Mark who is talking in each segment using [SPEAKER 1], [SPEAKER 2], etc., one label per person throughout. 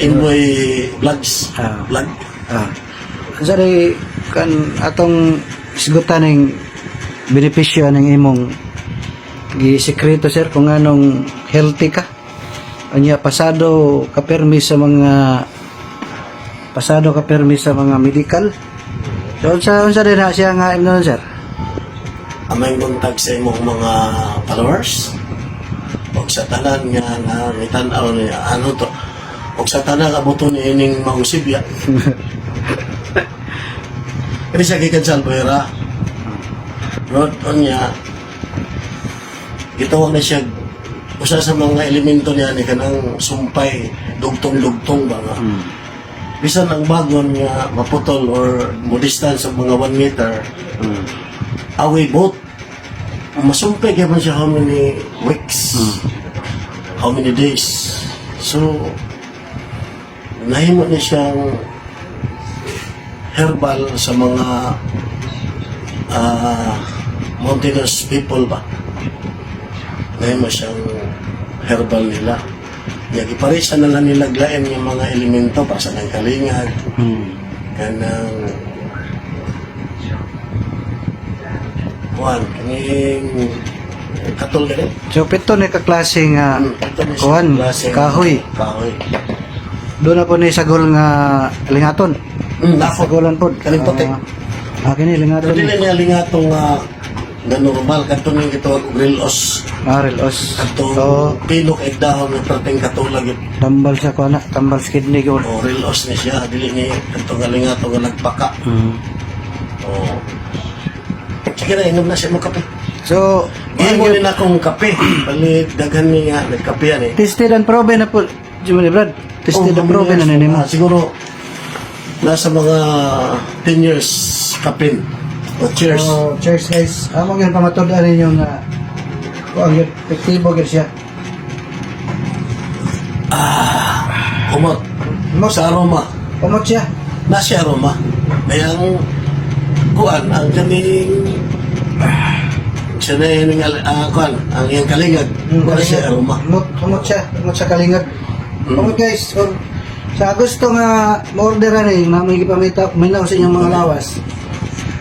[SPEAKER 1] Inboy vlogs. Vlog.
[SPEAKER 2] Sorry, kan atong sigutan ng benepisyo ng imong gisekreto sir kung anong healthy ka. Anya pasado ka permi sa mga medical. So unsa din na siya nga imnon sir?
[SPEAKER 1] Amay buntag sa imong mga followers. Og sa tanan nga nangitaw ni ano to. Og sa tanan abuton ni ining mausibya. Ini siya gikan Albuera. Road on niya. Gitawag na siya usa sa mga elemento niya ni kanang sumpay, dugtong-dugtong ba nga. Bisan ang bagon nga maputol or mo distance sa mga 1 meter. Away boat. Masumpay kaya man siya how many weeks, how many days. So, nahimo niya siyang herbal sa mga mountainous people ba. Nahimo siyang herbal nila. Iparisa na lang nilaglain yung mga elemento para sa ng kalingag. Kanang kaning katol gani.
[SPEAKER 2] So pito ni kaklase nga kuan kahoy. Doon na po ni sagol nga lingaton. Sagolan po.
[SPEAKER 1] Kaning puti.
[SPEAKER 2] Kini lingaton.
[SPEAKER 1] Dili niya lingatong na normal kanto ni gitawag og relos.
[SPEAKER 2] Relos.
[SPEAKER 1] Kanto pino kay dahon ng perting katulag.
[SPEAKER 2] Tambal sa kuan, tambal sa kidney ko.
[SPEAKER 1] O relos ni siya dili ni kanto nga lingatong nga nagpaka. Sige na, inom na siya ng kape.
[SPEAKER 2] So,
[SPEAKER 1] Imo din akong kape. Balik, daghan niya, nagkape yan eh.
[SPEAKER 2] tested and proven na po, Jimmy Brad. Tested and proven na nini mo.
[SPEAKER 1] Siguro, nasa mga 10 years kapin. O cheers.
[SPEAKER 2] So, cheers guys. Among yun pamatodaan ninyo nga kung ang epektibo gyud siya.
[SPEAKER 1] Kumot. Sa aroma.
[SPEAKER 2] Umot siya.
[SPEAKER 1] Nasa aroma. Kaya ang kuan, ang kaning siya na yun kuan, ang iyang kalingag. Wala siya aroma.
[SPEAKER 2] Umot siya. Umot sa kalingag. Umot guys. Kung sa gusto nga ma-orderan eh, mamay minaw sa inyong mga lawas.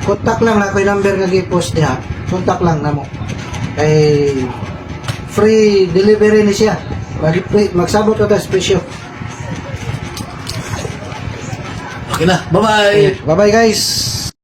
[SPEAKER 2] Kontak lang na ako yung number nga gipost niya. Kontak lang na mo. Kay free delivery ni siya. Magsabot ko tayo presyo.
[SPEAKER 1] Okay na. Bye-bye.
[SPEAKER 2] Bye-bye guys.